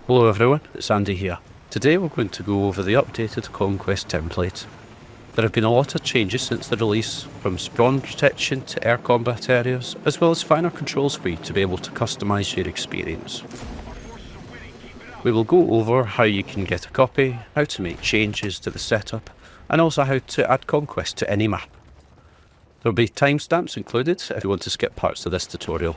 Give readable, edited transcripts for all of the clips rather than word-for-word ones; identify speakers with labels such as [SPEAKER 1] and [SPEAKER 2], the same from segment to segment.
[SPEAKER 1] Hello everyone, it's Andy here. Today we're going to go over the updated Conquest template. There have been a lot of changes since the release, from spawn protection to air combat areas, as well as finer controls for you to be able to customise your experience. We will go over how you can get a copy, how to make changes to the setup, and also how to add Conquest to any map. There will be timestamps included if you want to skip parts of this tutorial.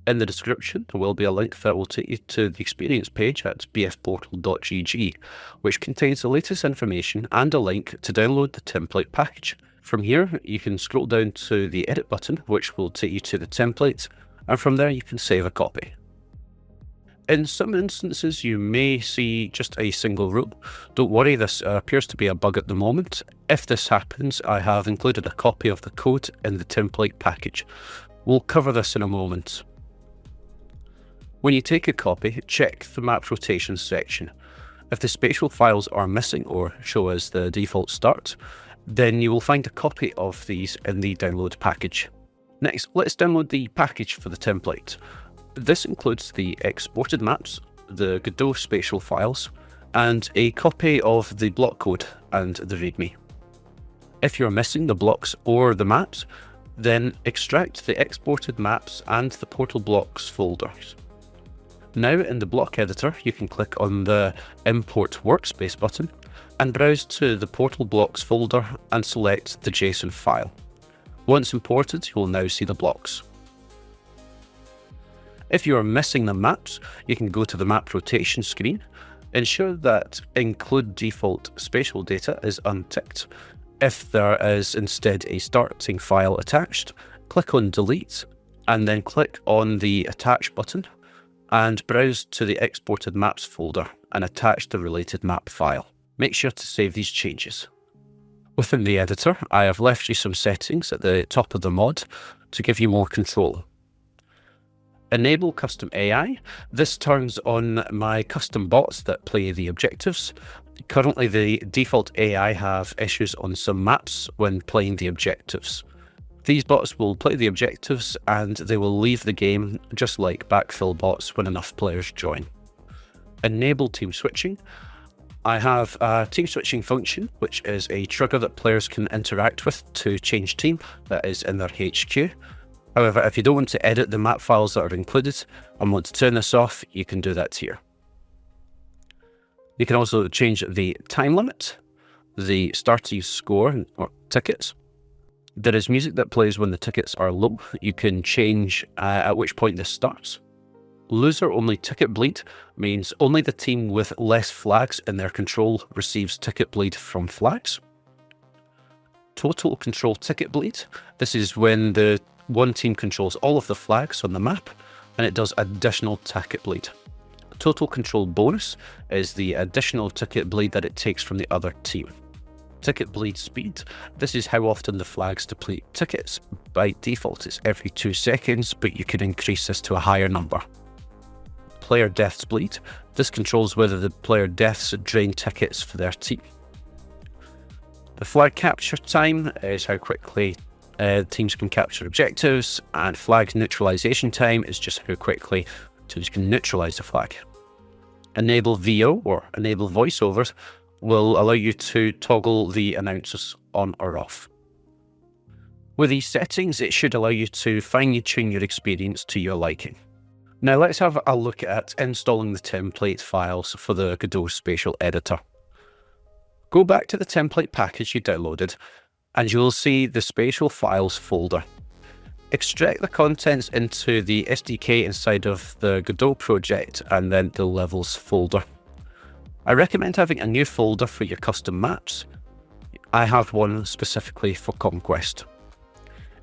[SPEAKER 1] In the description, there will be a link that will take you to the experience page at bfportal.gg, which contains the latest information and a link to download the template package. From here, you can scroll down to the edit button, which will take you to the template, and from there you can save a copy. In some instances, you may see just a single rule. Don't worry, this appears to be a bug at the moment. If this happens, I have included a copy of the code in the template package. We'll cover this in a moment. When you take a copy, check the map rotation section. If the spatial files are missing or show as the default start, then you will find a copy of these in the download package. Next, let's download the package for the template. This includes the exported maps, the Godot spatial files, and a copy of the block code and the README. If you're missing the blocks or the maps, then extract the exported maps and the portal blocks folders. Now in the block editor, you can click on the Import Workspace button and browse to the Portal Blocks folder and select the JSON file. Once imported, you will now see the blocks. If you are missing the maps, you can go to the map rotation screen, ensure that Include Default Spatial Data is unticked. If there is instead a starting file attached, click on Delete and then click on the Attach button and browse to the exported maps folder and attach the related map file. Make sure to save these changes. Within the editor, I have left you some settings at the top of the mod to give you more control. Enable custom AI. This turns on my custom bots that play the objectives. Currently, the default AI have issues on some maps when playing the objectives. These bots will play the objectives and they will leave the game just like backfill bots when enough players join. Enable team switching. I have a team switching function, which is a trigger that players can interact with to change team that is in their HQ. However, if you don't want to edit the map files that are included and want to turn this off, you can do that here. You can also change the time limit, the starting score or tickets. There is music that plays when the tickets are low. You can change at which point this starts. Loser only ticket bleed means only the team with less flags in their control receives ticket bleed from flags. Total control ticket bleed. This is when the one team controls all of the flags on the map and it does additional ticket bleed. Total control bonus is the additional ticket bleed that it takes from the other team. Ticket bleed speed. This is how often the flags deplete tickets. By default, it's every 2 seconds, but you can increase this to a higher number. Player deaths bleed. This controls whether the player deaths drain tickets for their team. The flag capture time is how quickly teams can capture objectives, and flag neutralization time is just how quickly teams can neutralize the flag. Enable VO or enable voiceovers will allow you to toggle the announcers on or off. With these settings, it should allow you to finely tune your experience to your liking. Now let's have a look at installing the template files for the Godot Spatial Editor. Go back to the template package you downloaded and you'll see the Spatial Files folder. Extract the contents into the SDK inside of the Godot project and then the Levels folder. I recommend having a new folder for your custom maps. I have one specifically for Conquest.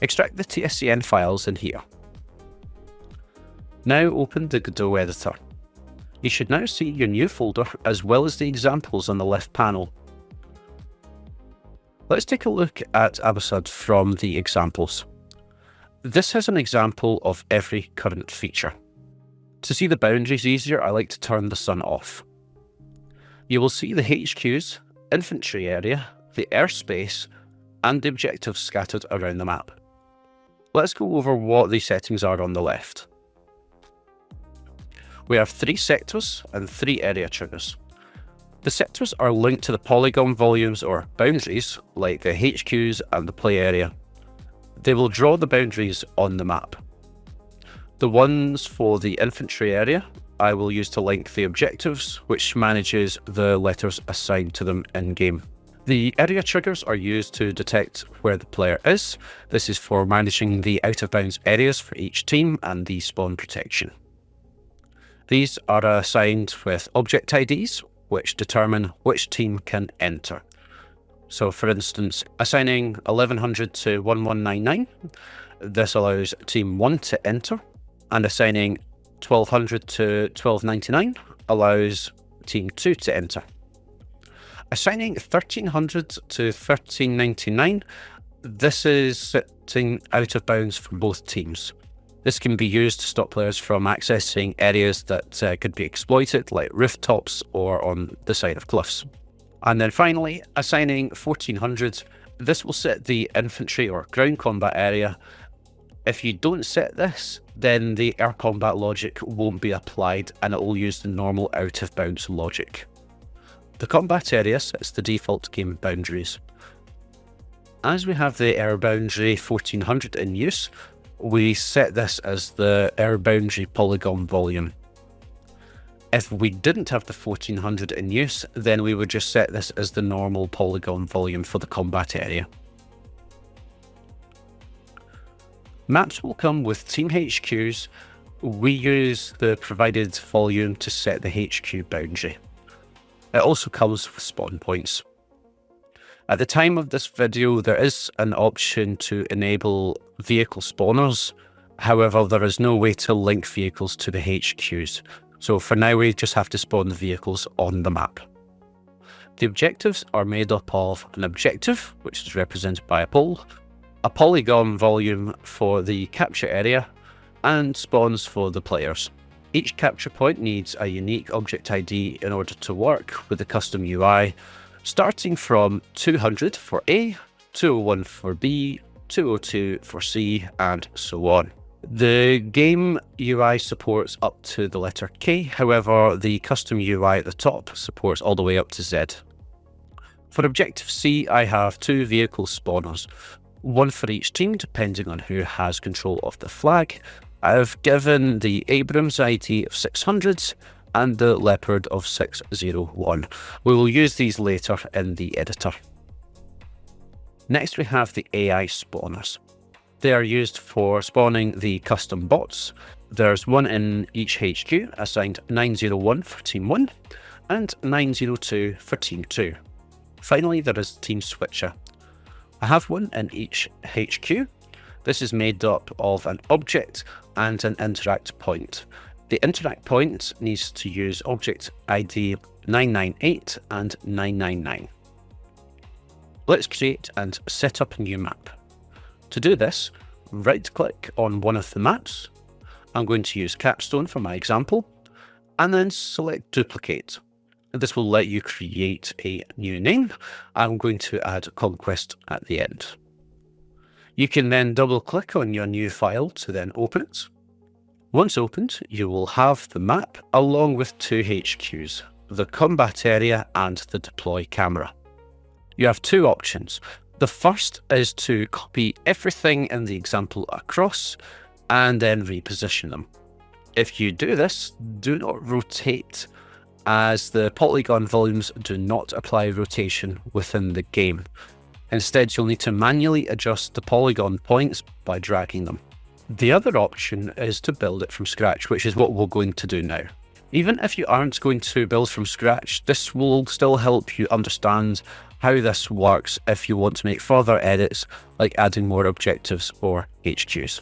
[SPEAKER 1] Extract the TSCN files in here. Now open the Godot editor. You should now see your new folder as well as the examples on the left panel. Let's take a look at Abasad from the examples. This has an example of every current feature. To see the boundaries easier, I like to turn the sun off. You will see the HQs, infantry area, the airspace, and the objectives scattered around the map. Let's go over what the settings are on the left. We have 3 sectors and 3 area triggers. The sectors are linked to the polygon volumes or boundaries, like the HQs and the play area. They will draw the boundaries on the map. The ones for the infantry area I will use to link the objectives, which manages the letters assigned to them in-game. The area triggers are used to detect where the player is. This is for managing the out-of-bounds areas for each team and the spawn protection. These are assigned with object IDs, which determine which team can enter. So for instance, assigning 1100 to 1199, this allows team 1 to enter, and assigning 1200 to 1299 allows team 2 to enter. Assigning 1300 to 1399, this is sitting out of bounds for both teams. This can be used to stop players from accessing areas that could be exploited, like rooftops or on the side of cliffs. And then finally, assigning 1400, this will set the infantry or ground combat area. If you don't set this, then the air combat logic won't be applied and it will use the normal out of bounds logic. The combat area sets the default game boundaries. As we have the air boundary 1400 in use, we set this as the air boundary polygon volume. If we didn't have the 1400 in use, then we would just set this as the normal polygon volume for the combat area. Maps will come with team HQs. We use the provided volume to set the HQ boundary. It also comes with spawn points. At the time of this video, there is an option to enable vehicle spawners. However, there is no way to link vehicles to the HQs. So for now, we just have to spawn the vehicles on the map. The objectives are made up of an objective, which is represented by a pole, a polygon volume for the capture area, and spawns for the players. Each capture point needs a unique object ID in order to work with the custom UI, starting from 200 for A, 201 for B, 202 for C, and so on. The game UI supports up to the letter K, however, the custom UI at the top supports all the way up to Z. For Objective C, I have 2 vehicle spawners, one for each team depending on who has control of the flag. I've given the Abrams ID of 600 and the Leopard of 601. We will use these later in the editor. Next we have the AI spawners. They are used for spawning the custom bots. There's one in each HQ, assigned 901 for Team 1 and 902 for Team 2. Finally, there is Team Switcher. I have one in each HQ. This is made up of an object and an interact point. The interact point needs to use object ID 998 and 999. Let's create and set up a new map. To do this, right-click on one of the maps. I'm going to use Capstone for my example, and then select Duplicate. This will let you create a new name. I'm going to add Conquest at the end. You can then double-click on your new file to then open it. Once opened, you will have the map along with 2 HQs, the combat area and the deploy camera. You have 2 options. The first is to copy everything in the example across and then reposition them. If you do this, do not rotate, as the polygon volumes do not apply rotation within the game. Instead, you'll need to manually adjust the polygon points by dragging them. The other option is to build it from scratch, which is what we're going to do now. Even if you aren't going to build from scratch, this will still help you understand how this works if you want to make further edits, like adding more objectives or HQs.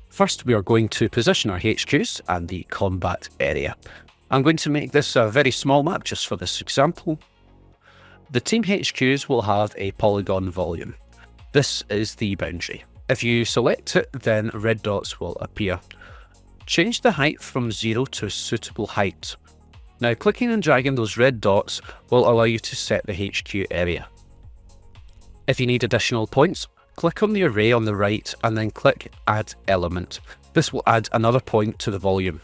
[SPEAKER 1] First, we are going to position our HQs and the combat area. I'm going to make this a very small map just for this example. The team HQs will have a polygon volume. This is the boundary. If you select it, then red dots will appear. Change the height from 0 to a suitable height. Now, clicking and dragging those red dots will allow you to set the HQ area. If you need additional points, click on the array on the right and then click Add Element. This will add another point to the volume.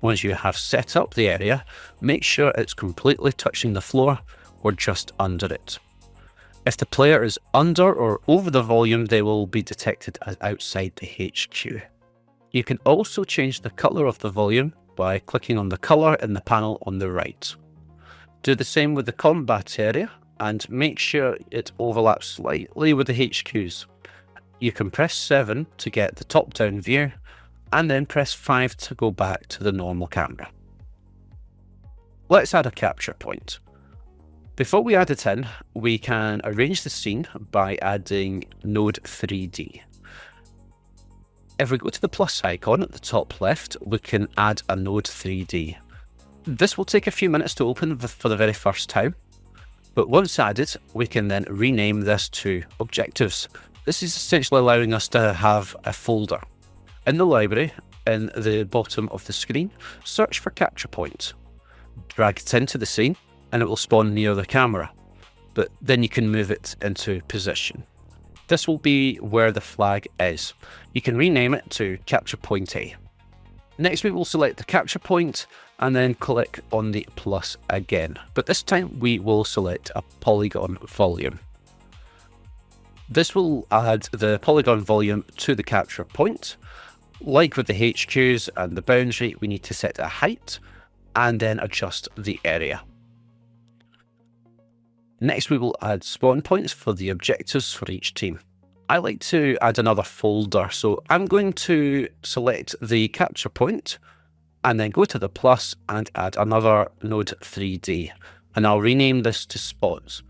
[SPEAKER 1] Once you have set up the area, make sure it's completely touching the floor or just under it. If the player is under or over the volume, they will be detected as outside the HQ. You can also change the color of the volume by clicking on the color in the panel on the right. Do the same with the combat area and make sure it overlaps slightly with the HQs. You can press 7 to get the top-down view and then press 5 to go back to the normal camera. Let's add a capture point. Before we add it in, we can arrange the scene by adding Node 3D. If we go to the plus icon at the top left, we can add a Node 3D. This will take a few minutes to open for the very first time, but once added, we can then rename this to Objectives. This is essentially allowing us to have a folder. In the library, in the bottom of the screen, search for capture point. Drag it into the scene, and it will spawn near the camera, but then you can move it into position. This will be where the flag is. You can rename it to Capture Point A. Next, we will select the capture point and then click on the plus again, but this time we will select a polygon volume. This will add the polygon volume to the capture point. Like with the HQs and the boundary, we need to set a height and then adjust the area. Next, we will add spawn points for the objectives for each team. I like to add another folder, so I'm going to select the capture point and then go to the plus and add another Node 3D. And I'll rename this to spawns.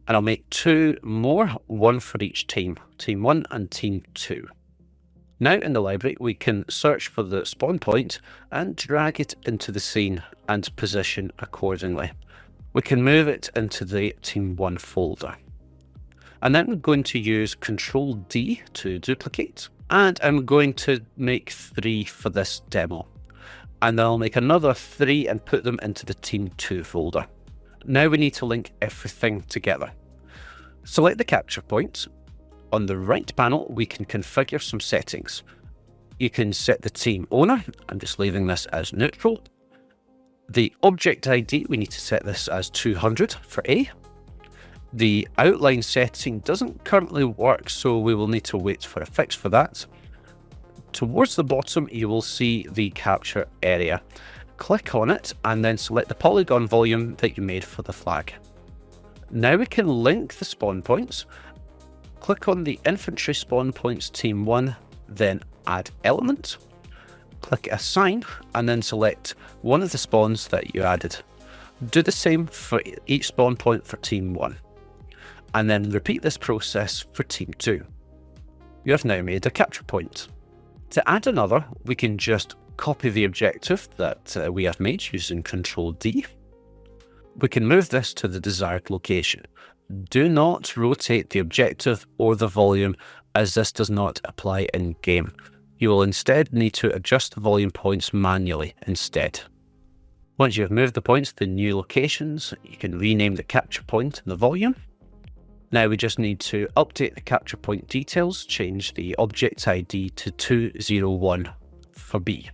[SPEAKER 1] And I'll make 2 more, 1 for each team, Team 1 and Team 2. Now in the library, we can search for the spawn point and drag it into the scene and position accordingly. We can move it into the Team 1 folder. And then we're going to use Control D to duplicate. And I'm going to make 3 for this demo. And I'll make another 3 and put them into the Team 2 folder. Now we need to link everything together. Select the capture point. On the right panel, we can configure some settings. You can set the team owner. I'm just leaving this as neutral. The object ID, we need to set this as 200 for A. The outline setting doesn't currently work, so we will need to wait for a fix for that. Towards the bottom, you will see the capture area. Click on it and then select the polygon volume that you made for the flag. Now we can link the spawn points. Click on the Infantry spawn points Team 1, then add element. Click Assign and then select one of the spawns that you added. Do the same for each spawn point for Team 1. And then repeat this process for Team 2. You have now made a capture point. To add another, we can just copy the objective that we have made using Control D. We can move this to the desired location. Do not rotate the objective or the volume, as this does not apply in game. You will instead need to adjust the volume points manually instead. Once you have moved the points to new locations, you can rename the capture point and the volume. Now we just need to update the capture point details, change the object ID to 201 for B.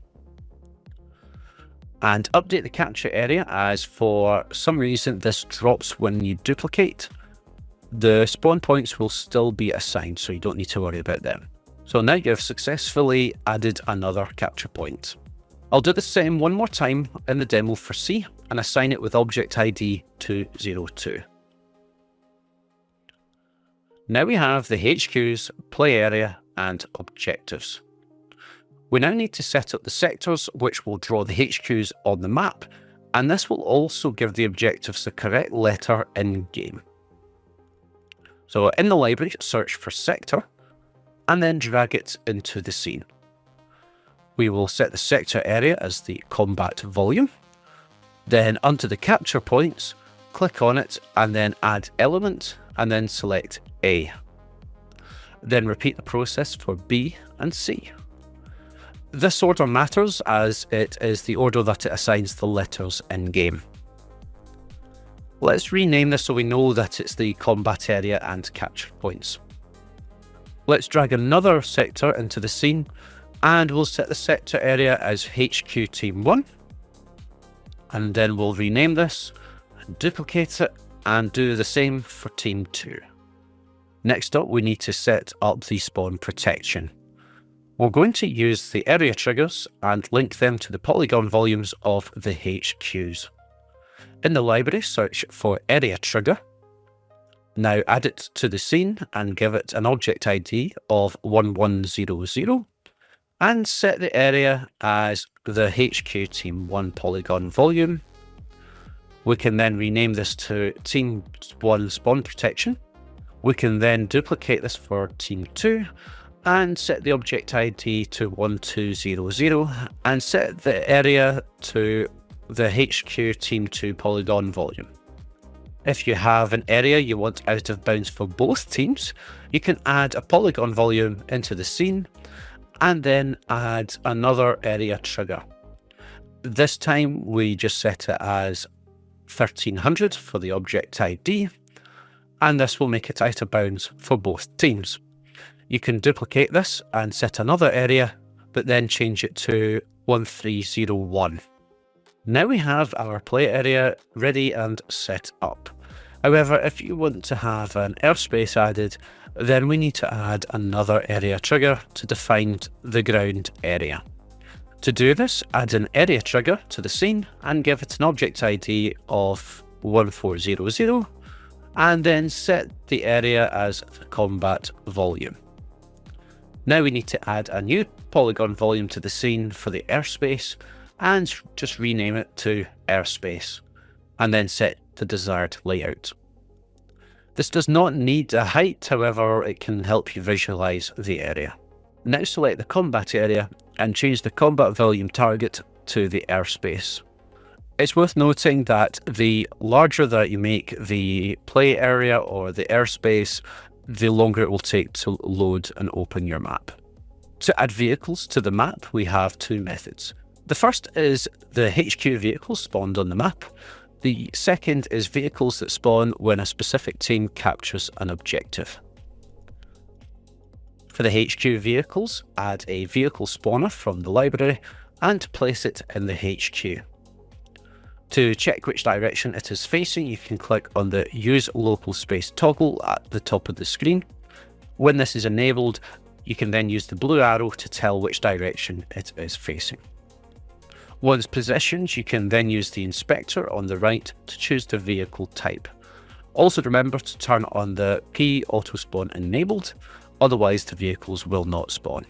[SPEAKER 1] And update the capture area, as for some reason this drops when you duplicate. The spawn points will still be assigned, so you don't need to worry about them. So now you've successfully added another capture point. I'll do the same one more time in the demo for C and assign it with object ID 202. Now we have the HQs, play area, and objectives. We now need to set up the sectors which will draw the HQs on the map, and this will also give the objectives the correct letter in game. So in the library, search for sector, and then drag it into the scene. We will set the sector area as the combat volume. Then under the capture points, click on it and then add element and then select A. Then repeat the process for B and C. This order matters as it is the order that it assigns the letters in game. Let's rename this so we know that it's the combat area and capture points. Let's drag another sector into the scene and we'll set the sector area as HQ Team 1 And then we'll rename this, duplicate it, and do the same for Team 2. Next up, we need to set up the spawn protection. We're going to use the area triggers and link them to the polygon volumes of the HQs. In the library, search for area trigger. Now add it to the scene and give it an object ID of 1100 and set the area as the HQ Team 1 polygon volume. We can then rename this to Team 1 spawn protection. We can then duplicate this for Team 2 and set the object ID to 1200 and set the area to the HQ Team 2 polygon volume. If you have an area you want out of bounds for both teams, you can add a polygon volume into the scene and then add another area trigger. This time we just set it as 1300 for the object ID, and this will make it out of bounds for both teams. You can duplicate this and set another area, but then change it to 1301. Now we have our play area ready and set up. However, if you want to have an airspace added, then we need to add another area trigger to define the ground area. To do this, add an area trigger to the scene and give it an object ID of 1400, and then set the area as the combat volume. Now we need to add a new polygon volume to the scene for the airspace and just rename it to airspace, and then set the desired layout. This does not need a height, however, it can help you visualize the area. Now select the combat area and change the combat volume target to the airspace. It's worth noting that the larger that you make the play area or the airspace, the longer it will take to load and open your map. To add vehicles to the map, we have two methods. The first is the HQ vehicles spawned on the map. The second is vehicles that spawn when a specific team captures an objective. For the HQ vehicles, add a vehicle spawner from the library and place it in the HQ. To check which direction it is facing, you can click on the Use Local Space toggle at the top of the screen. When this is enabled, you can then use the blue arrow to tell which direction it is facing. Once positioned, you can then use the inspector on the right to choose the vehicle type. Also remember to turn on the P auto spawn enabled, otherwise the vehicles will not spawn.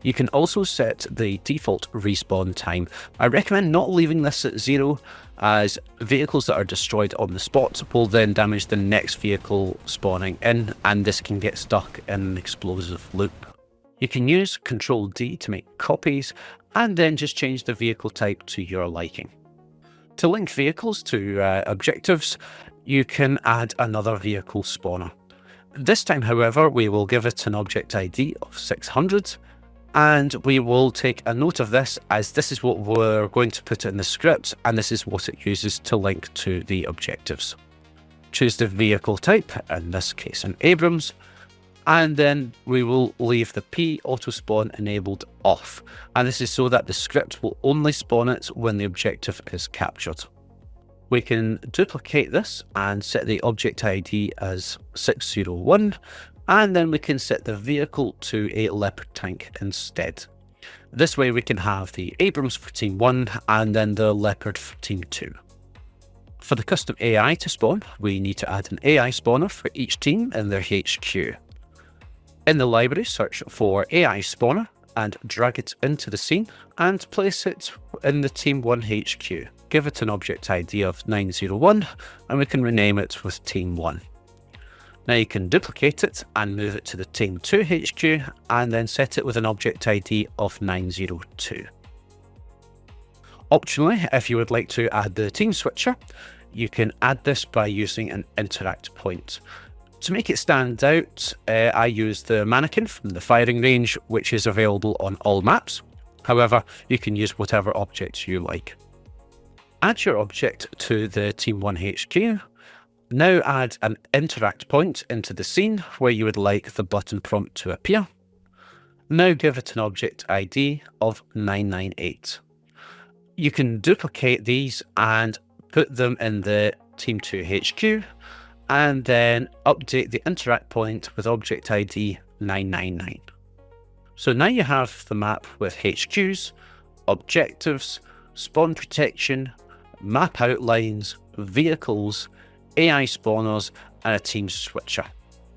[SPEAKER 1] You can also set the default respawn time. I recommend not leaving this at 0, as vehicles that are destroyed on the spot will then damage the next vehicle spawning in, and this can get stuck in an explosive loop. You can use Ctrl D to make copies, and then just change the vehicle type to your liking. To link vehicles to objectives, you can add another vehicle spawner. This time, however, we will give it an object ID of 600, and we will take a note of this, as this is what we're going to put in the script, and this is what it uses to link to the objectives. Choose the vehicle type, in this case an Abrams, and then we will leave the P auto spawn enabled off, and this is so that the script will only spawn it when the objective is captured. We can duplicate this and set the object ID as 601, and then we can set the vehicle to a Leopard tank instead. This way we can have the Abrams for Team 1 and then the Leopard for Team 2. For the custom AI to spawn, we need to add an AI spawner for each team in their HQ. In the library, search for AI spawner and drag it into the scene and place it in the Team 1 HQ. Give it an object ID of 901 and we can rename it with Team 1. Now you can duplicate it and move it to the Team 2 HQ and then set it with an object ID of 902. Optionally, if you would like to add the team switcher, you can add this by using an interact point. To make it stand out, I use the mannequin from the firing range, which is available on all maps. However, you can use whatever objects you like. Add your object to the Team 1 HQ. Now add an interact point into the scene where you would like the button prompt to appear. Now give it an object ID of 998. You can duplicate these and put them in the Team 2 HQ, and then update the interact point with ObjID 999. So now you have the map with HQs, objectives, spawn protection, map outlines, vehicles, AI spawners, and a team switcher.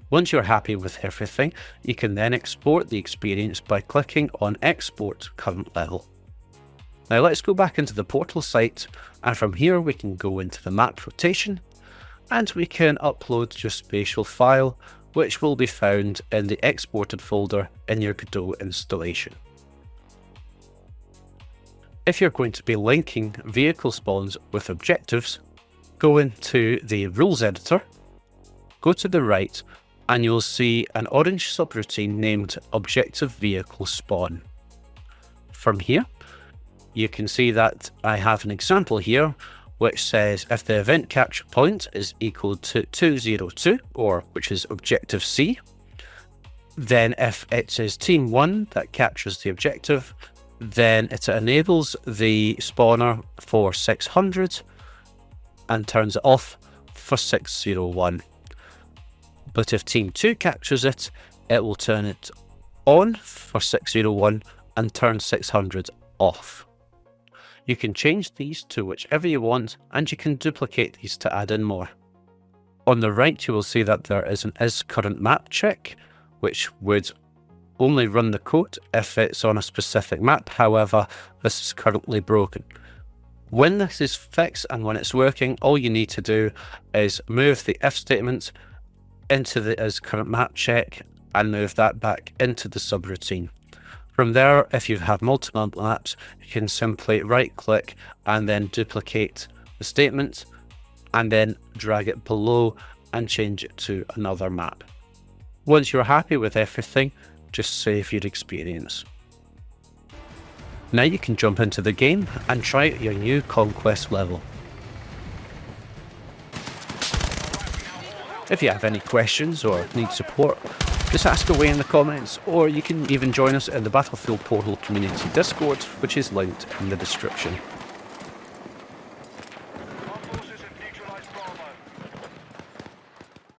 [SPEAKER 1] Once you're happy with everything, you can then export the experience by clicking on Export Current Level. Now let's go back into the portal site, and from here we can go into the map rotation, and we can upload your spatial file, which will be found in the exported folder in your Godot installation. If you're going to be linking vehicle spawns with objectives, go into the rules editor, go to the right, and you'll see an orange subroutine named Objective Vehicle Spawn. From here, you can see that I have an example here which says if the event capture point is equal to 202, or which is objective C, then if it is team 1 that captures the objective, then it enables the spawner for 600 and turns it off for 601. But if team 2 captures it, it will turn it on for 601 and turn 600 off. You can change these to whichever you want, and you can duplicate these to add in more. On the right, you will see that there is an isCurrentMap check, which would only run the code if it's on a specific map. However, this is currently broken. When this is fixed and when it's working, all you need to do is move the if statement into the isCurrentMap check and move that back into the subroutine. From there, if you have multiple maps, you can simply right click and then duplicate the statement and then drag it below and change it to another map. Once you're happy with everything, just save your experience. Now you can jump into the game and try out your new Conquest level. If you have any questions or need support, just ask away in the comments, or you can even join us in the Battlefield Portal Community Discord, which is linked in the description.